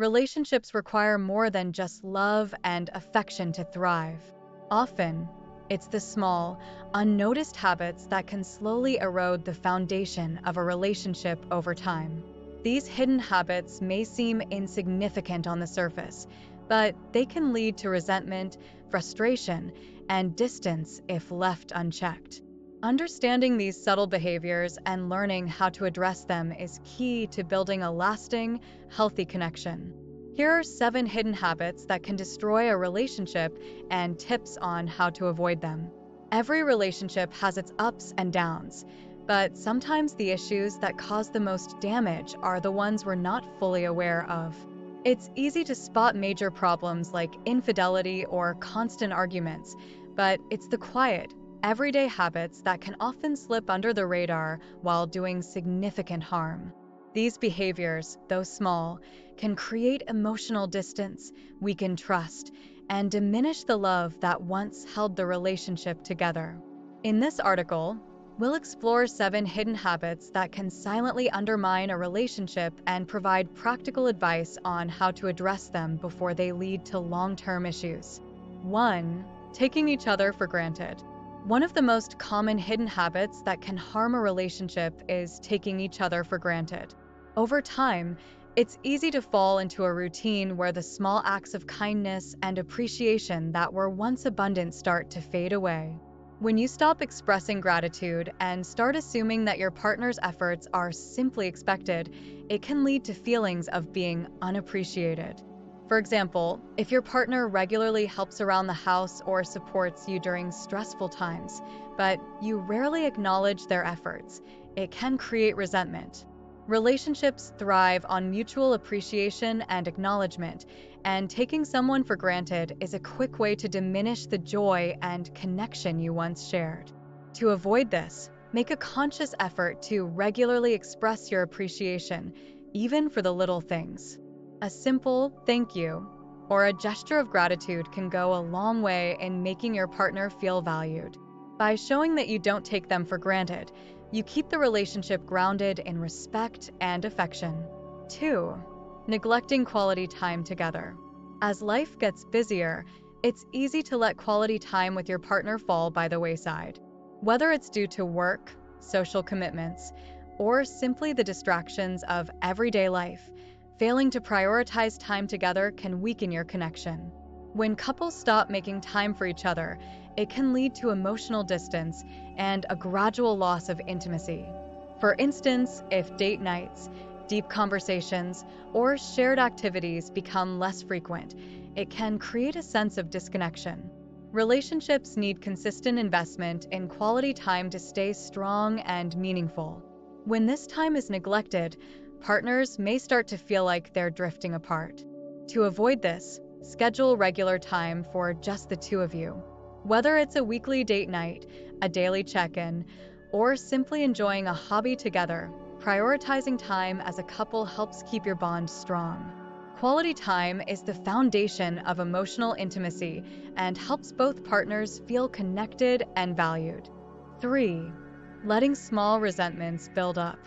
Relationships require more than just love and affection to thrive. Often, it's the small, unnoticed habits that can slowly erode the foundation of a relationship over time. These hidden habits may seem insignificant on the surface, but they can lead to resentment, frustration, and distance if left unchecked. Understanding these subtle behaviors and learning how to address them is key to building a lasting, healthy connection. Here are 7 hidden habits that can destroy a relationship and tips on how to avoid them. Every relationship has its ups and downs, but sometimes the issues that cause the most damage are the ones we're not fully aware of. It's easy to spot major problems like infidelity or constant arguments, but it's the quiet, everyday habits that can often slip under the radar while doing significant harm. These behaviors, though small, can create emotional distance, weaken trust, and diminish the love that once held the relationship together. In this article, we'll explore 7 hidden habits that can silently undermine a relationship and provide practical advice on how to address them before they lead to long-term issues. 1. Taking each other for granted. One of the most common hidden habits that can harm a relationship is taking each other for granted. Over time, it's easy to fall into a routine where the small acts of kindness and appreciation that were once abundant start to fade away. When you stop expressing gratitude and start assuming that your partner's efforts are simply expected, it can lead to feelings of being unappreciated. For example, if your partner regularly helps around the house or supports you during stressful times, but you rarely acknowledge their efforts, it can create resentment. Relationships thrive on mutual appreciation and acknowledgement, and taking someone for granted is a quick way to diminish the joy and connection you once shared. To avoid this, make a conscious effort to regularly express your appreciation, even for the little things. A simple thank you or a gesture of gratitude can go a long way in making your partner feel valued. By showing that you don't take them for granted, you keep the relationship grounded in respect and affection. 2. Neglecting quality time together. As life gets busier, it's easy to let quality time with your partner fall by the wayside. Whether it's due to work, social commitments, or simply the distractions of everyday life, failing to prioritize time together can weaken your connection. When couples stop making time for each other, it can lead to emotional distance and a gradual loss of intimacy. For instance, if date nights, deep conversations, or shared activities become less frequent, it can create a sense of disconnection. Relationships need consistent investment in quality time to stay strong and meaningful. When this time is neglected, partners may start to feel like they're drifting apart. To avoid this, schedule regular time for just the two of you. Whether it's a weekly date night, a daily check-in, or simply enjoying a hobby together, prioritizing time as a couple helps keep your bond strong. Quality time is the foundation of emotional intimacy and helps both partners feel connected and valued. 3. Letting small resentments build up.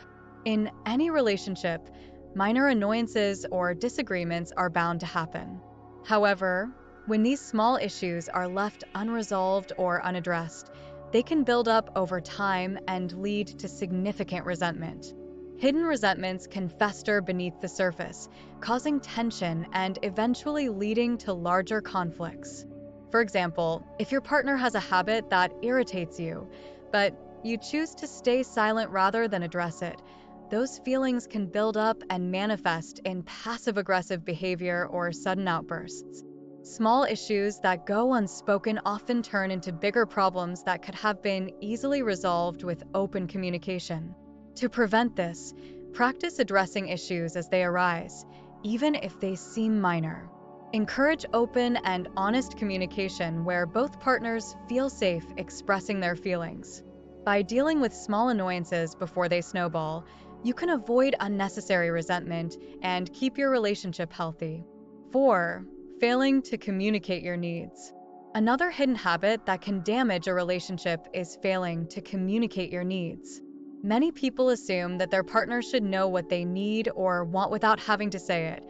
In any relationship, minor annoyances or disagreements are bound to happen. However, when these small issues are left unresolved or unaddressed, they can build up over time and lead to significant resentment. Hidden resentments can fester beneath the surface, causing tension and eventually leading to larger conflicts. For example, if your partner has a habit that irritates you, but you choose to stay silent rather than address it, those feelings can build up and manifest in passive-aggressive behavior or sudden outbursts. Small issues that go unspoken often turn into bigger problems that could have been easily resolved with open communication. To prevent this, practice addressing issues as they arise, even if they seem minor. Encourage open and honest communication where both partners feel safe expressing their feelings. By dealing with small annoyances before they snowball, you can avoid unnecessary resentment and keep your relationship healthy. 4. Failing to communicate your needs. Another hidden habit that can damage a relationship is failing to communicate your needs. Many people assume that their partner should know what they need or want without having to say it,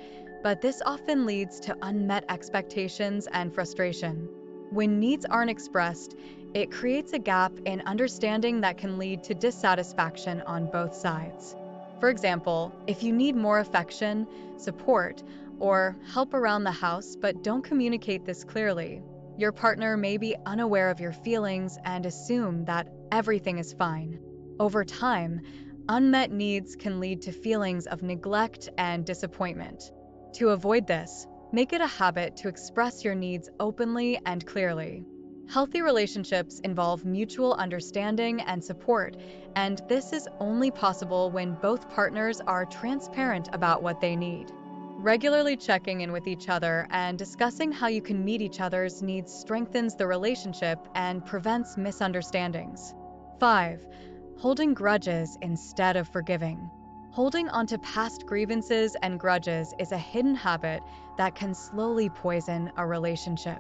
but this often leads to unmet expectations and frustration. When needs aren't expressed, it creates a gap in understanding that can lead to dissatisfaction on both sides. For example, if you need more affection, support, or help around the house but don't communicate this clearly, your partner may be unaware of your feelings and assume that everything is fine. Over time, unmet needs can lead to feelings of neglect and disappointment. To avoid this, make it a habit to express your needs openly and clearly. Healthy relationships involve mutual understanding and support, and this is only possible when both partners are transparent about what they need. Regularly checking in with each other and discussing how you can meet each other's needs strengthens the relationship and prevents misunderstandings. 5. Holding grudges instead of forgiving. Holding onto past grievances and grudges is a hidden habit that can slowly poison a relationship.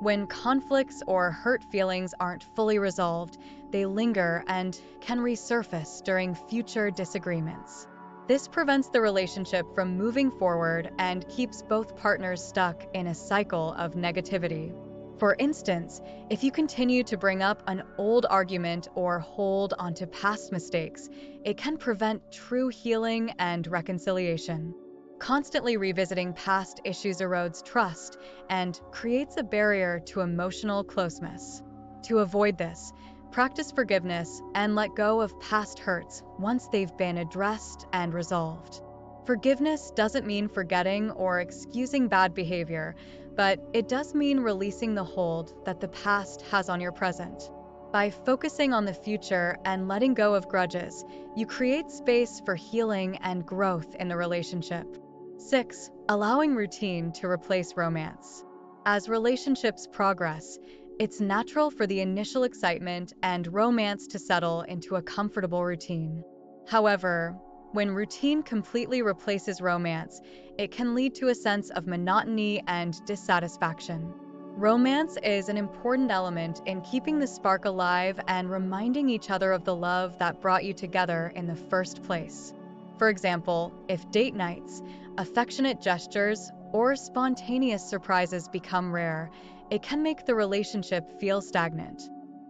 When conflicts or hurt feelings aren't fully resolved, they linger and can resurface during future disagreements. This prevents the relationship from moving forward and keeps both partners stuck in a cycle of negativity. For instance, if you continue to bring up an old argument or hold onto past mistakes, it can prevent true healing and reconciliation. Constantly revisiting past issues erodes trust and creates a barrier to emotional closeness. To avoid this, practice forgiveness and let go of past hurts once they've been addressed and resolved. Forgiveness doesn't mean forgetting or excusing bad behavior, but it does mean releasing the hold that the past has on your present. By focusing on the future and letting go of grudges, you create space for healing and growth in the relationship. 6. Allowing routine to replace romance. As relationships progress, it's natural for the initial excitement and romance to settle into a comfortable routine. However, when routine completely replaces romance, it can lead to a sense of monotony and dissatisfaction. Romance is an important element in keeping the spark alive and reminding each other of the love that brought you together in the first place. For example, if date nights, affectionate gestures, or spontaneous surprises become rare, it can make the relationship feel stagnant.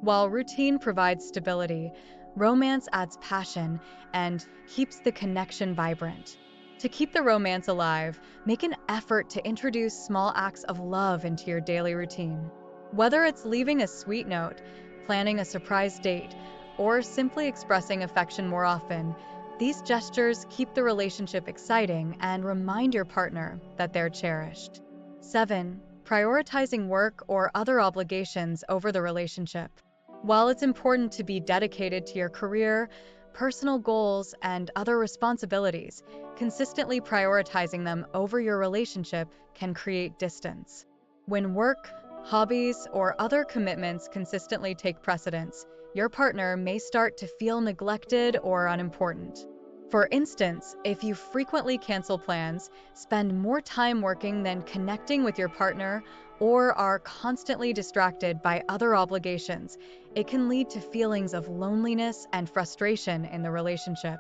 While routine provides stability, romance adds passion and keeps the connection vibrant. To keep the romance alive, make an effort to introduce small acts of love into your daily routine. Whether it's leaving a sweet note, planning a surprise date, or simply expressing affection more often, these gestures keep the relationship exciting and remind your partner that they're cherished. 7. Prioritizing work or other obligations over the relationship. While it's important to be dedicated to your career, personal goals, and other responsibilities, consistently prioritizing them over your relationship can create distance. When work, hobbies, or other commitments consistently take precedence, your partner may start to feel neglected or unimportant. For instance, if you frequently cancel plans, spend more time working than connecting with your partner, or are constantly distracted by other obligations, it can lead to feelings of loneliness and frustration in the relationship.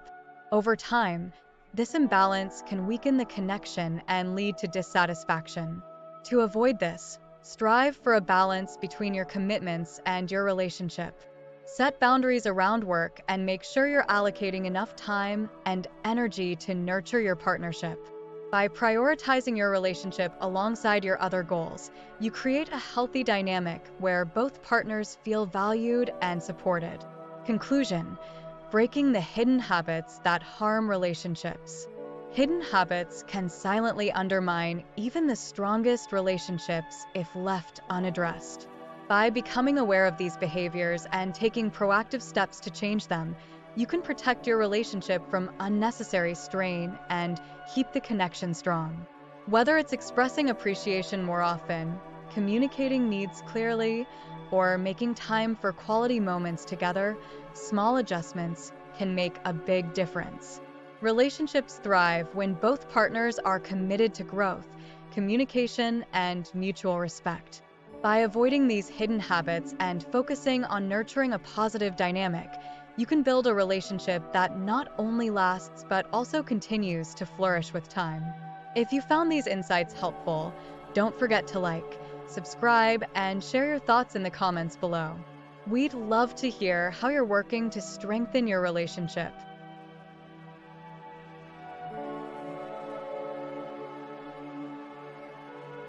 Over time, this imbalance can weaken the connection and lead to dissatisfaction. To avoid this, strive for a balance between your commitments and your relationship. Set boundaries around work and make sure you're allocating enough time and energy to nurture your partnership. By prioritizing your relationship alongside your other goals, you create a healthy dynamic where both partners feel valued and supported. Conclusion: breaking the hidden habits that harm relationships. Hidden habits can silently undermine even the strongest relationships if left unaddressed. By becoming aware of these behaviors and taking proactive steps to change them, you can protect your relationship from unnecessary strain and keep the connection strong. Whether it's expressing appreciation more often, communicating needs clearly, or making time for quality moments together, small adjustments can make a big difference. Relationships thrive when both partners are committed to growth, communication, and mutual respect. By avoiding these hidden habits and focusing on nurturing a positive dynamic, you can build a relationship that not only lasts but also continues to flourish with time. If you found these insights helpful, don't forget to like, subscribe, and share your thoughts in the comments below. We'd love to hear how you're working to strengthen your relationship.